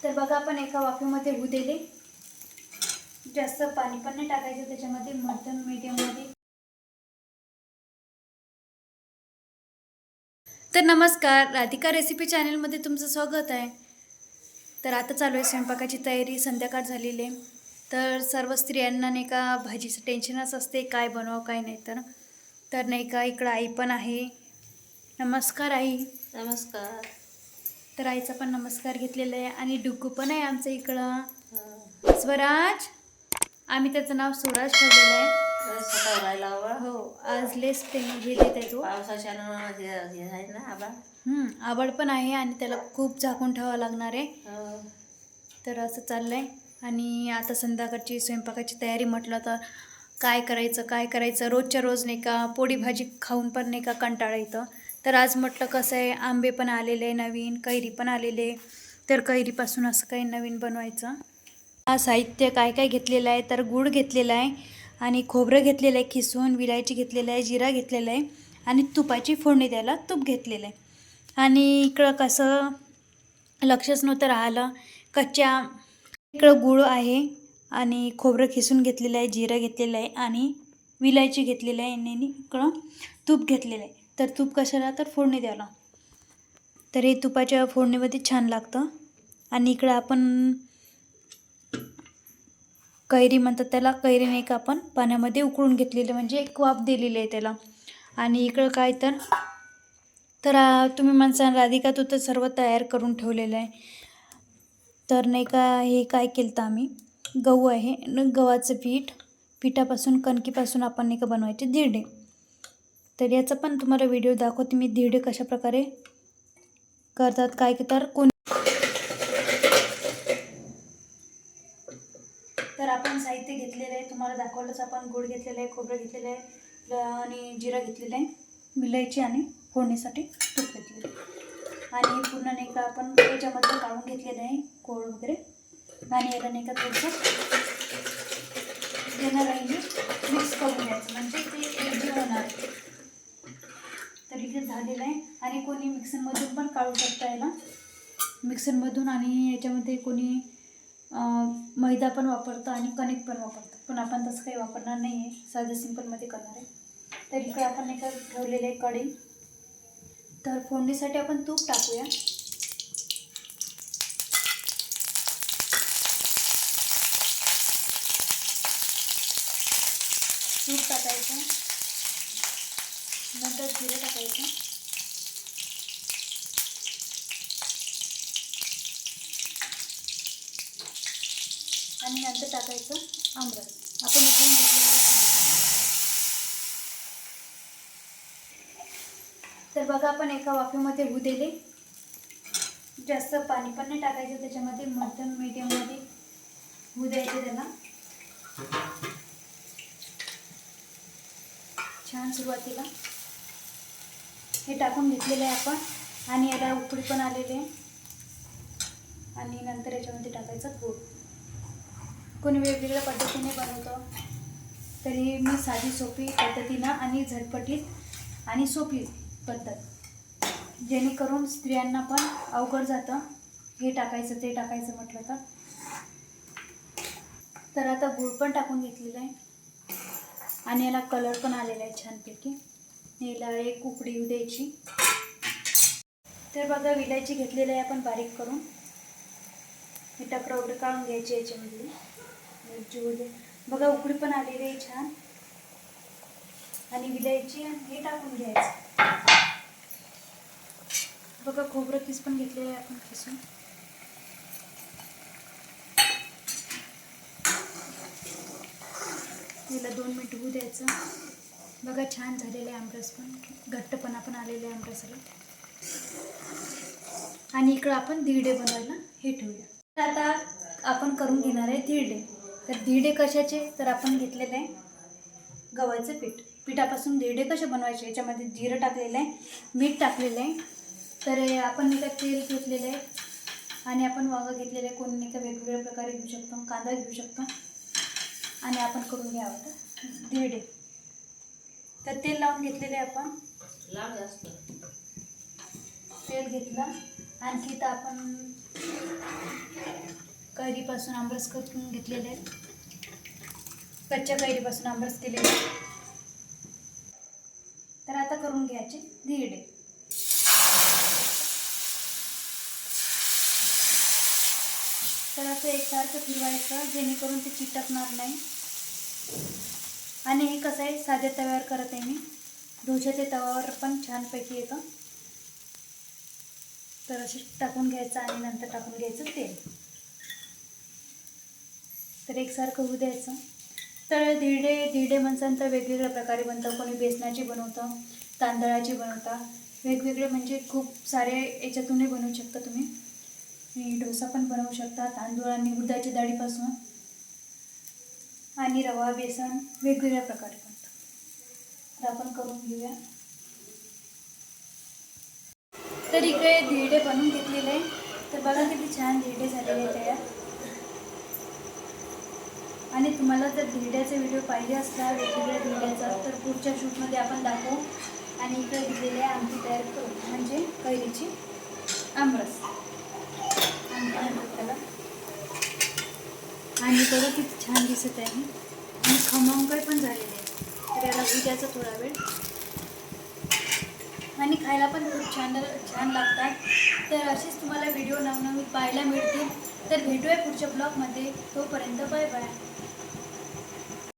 तर बघा आपण एका वाफेमध्ये होऊ दिले. जास्त पाणी पण नाही टाकायचं त्याच्यामध्ये, मध्यम मीडियममध्ये. तर नमस्कार, राधिका रेसिपी चॅनलमध्ये तुमचं स्वागत आहे. तर आता चालू आहे स्वयंपाकाची तयारी. संध्याकाळ झालेली आहे. तर सर्व स्त्रियांना नाही का भाजीचं टेन्शनच असते, काय बनवावं काय नाही. तर नाही का इकडं आई पण आहे. नमस्कार आई. नमस्कार. तर आईचा पण नमस्कार घेतलेला आहे. आणि डुग्गू पण आहे आमचं इकडं, स्वराज. आम्ही त्याचं नाव स्वराज ठेवलेलं आहे. हो, आज लेस ते गेले ते तो पावसाच्या आहे ना आबा. आवड पण आहे आणि त्याला खूप झाकून ठेवावं लागणार आहे. तर असं चाललंय. आणि आता संध्याकाळची स्वयंपाकाची तयारी म्हटलं तर काय करायचं रोजच्या रोज नाही का पोळी भाजी खाऊन पण नाही का कंटाळा येतं. तर आज म्हटलं कसं आहे, आंबे पण आलेले नवीन, कैरी पण आलेले. तर कैरीपासून असं काही नवीन बनवायचं. साहित्य काय काय घेतलेलं आहे, तर गूळ घेतलेला आहे आणि खोबरं घेतलेलं आहे खिसून, विलायची घेतलेलं आहे, जिरा घेतलेला आहे आणि तुपाची फोडणी द्यायला तूप घेतलेलं आहे. आणि इकडं कसं लक्षच नव्हतं राहिलं, इकडं गूळ आहे आणि खोबरं खिसून घेतलेलं आहे, जिरं घेतलेलं आहे आणि विलायची घेतलेलं आहे आणि इकडं तूप घेतलेलं आहे. तर तूप कशाला, तर फोडणी द्यायला. तर हे तुपाच्या फोडणीमध्ये छान लागतं. आणि इकडं आपण कैरी म्हणतात त्याला, कैरीने एक आपण पाण्यामध्ये उकळून घेतलेलं, म्हणजे एक वाफ दिलेली आहे त्याला. आणि इकडं काय तर तुम्ही म्हणसान राधिका तू तर सर्व तयार करून ठेवलेलं आहे. तर नाही का हे काय केलं तर आम्ही गहू आहे, गव्हाचं पिठापासून कणकीपासून आपण नाही का बनवायचे धिरडे. तर याचा पण तुम्हाला व्हिडिओ दाखवते मी, धिरडे कशा प्रकारे करतात काय. तर आपण साहित्य घेतलेलं आहे, तुम्हाला दाखवलंच. आपण गूळ घेतलेलं आहे, खोबरं घेतलेलं आहे आणि जिरा घेतलेलं आहे, विलायची आणि फोडणीसाठी तूप घेतलेलं आहे. आणि पूर्ण नाही का आपण याच्यामध्ये काढून घेतलेलं आहे कोळ वगैरे. आणि याला नाही का थोडंसं देणार आहे, मिक्स करून घ्यायचं, म्हणजे ते एकजीव होणार. तर इथे झालेलं आहे. आणि कोणी मिक्सरमधून पण काढू शकता याला, मिक्सरमधून. आणि याच्यामध्ये कोणी मैदा पण वापरतं आणि कणिक पण वापरतं, पण आपण तसं काही वापरणार नाही आहे, साधं सिंपलमध्ये करणार आहे. तर इकडे आपण एका ठेवलेले आहे कढई. तर फोडणीसाठी आपण तूप टाकूया. तूप टाकायचं, नंतर जिरं टाकायचं, आणि नंतर टाकायचं आमरस. आपण उकळून घेतलेलं. तर बघा आपण एका वाफेमध्ये होऊ दिले. जास्त पाणी पण नाही टाकायचं त्याच्यामध्ये, मध्यम मीडियममध्ये होऊ द्यायचे त्याला. छान सुरुवातीला हे टाकून घेतलेलं आहे आपण. आणि याला उकळी पण आलेले आहे. आणि नंतर याच्यामध्ये टाकायचं गूळ. कोणी वेगवेगळ्या पद्धतीने बनवतं, तरी मी साधी सोपी पद्धतीनं आणि झटपटीत आणि सोपी पद्धत, जेणेकरून स्त्रियांना पण अवघड जातं हे टाकायचं ते टाकायचं म्हटलं तर. आता गूळ पण टाकून घेतलेलं आहे आणि याला कलर पण आलेला आहे छानपैकी. याला एक उकळी येऊ द्यायची. तर बघा विलायची घेतलेलं आहे आपण बारीक करून. हे टपरं वगैरे काढून घ्यायची याच्यामधली. बघा उकळी पण आलेली आहे छान. आणि विलायची हे टाकून घ्यायचं. बघा खोबरं किस पण घेतलेलं आहे आपण किसून. याला 2 मिनिट होऊ द्यायचं. बघा छान झालेलं आहे आमरस, पण घट्टपणा पण आलेलं आहे आमरसाला. आणि इकडं आपण धिरडे बनवायला हे ठेवूया. तर आता आपण करून घेणार आहे धिरडे. तर धिरडे कशाचे, तर आपण घेतलेलं आहे गव्हाचं पिठापासून धिरडे कसे बनवायचे. याच्यामध्ये जिरं टाकलेलं आहे, मीठ टाकलेलं आहे. तर आपण नाही का तेल घेतलेलं आहे आणि आपण वांगं घेतलेलं आहे. कोणी नाही का वेगवेगळ्या प्रकारे घेऊ शकतो, कांदा घेऊ शकतो. आणि आपण करून घ्यावं धिरडे. तर तेल लावून घेतलेले आपण, लांब जास्त तेल घेतलं आणखी तर आपण कैरीपासून आंबरस करून घेतलेले आहेत. कच्च्या कैरीपासून आंबरस केलेले आहे. तर आता करून घ्यायचे धिरडे. तर असं एकसारखं फिरवायचं जेणेकरून ते चिटकणार नाही. आणि हे कसं आहे, साध्या तव्यावर करत आहे मी. डोशाच्या तव्यावर पण छानपैकी येतं. तर असे टाकून घ्यायचं आणि नंतर टाकून घ्यायचं तेल. तर एकसारखं होऊ द्यायचं. तर धिरडे म्हणसाल तर वेगवेगळ्या प्रकारे बनतं. कोणी बेसनाची बनवतं, तांदळाची बनवतात, वेगवेगळे म्हणजे खूप सारे याच्यातूनही बनवू शकता तुम्ही. डोसा पण बनवू शकता तांदूळ आणि उडदाच्या डाळीपासून, आणि रवा, बेसन वेगवेगळ्या प्रकारे बनतं. तर आपण करून घेऊया. तर इकडे धिरडे बनवून घेतलेले आहे. तर बघा किती छान धिरडे झालेले आहेत तयार. आणि तुम्हाला जर धिरड्याचा व्हिडिओ पाहिजे असला वेगवेगळ्या धिरड्याचा तर पुढच्या शूटमध्ये आपण दाखवू. आणि इकडे दिलेले आहे आमटी तयार करू, म्हणजे कैरीची आमरस त्याला. आणि बघा किती छान दिसत आहे आणि खमंग पण झालेले आहे. तर याला भुजायचं थोडा वेळ. आणि खायला पण खूप छान लागतात. तर असेच तुम्हाला व्हिडिओ नवनवीन पाहायला मिळतील. तर भेटूया पुढच्या ब्लॉगमध्ये. तोपर्यंत बाय बाय.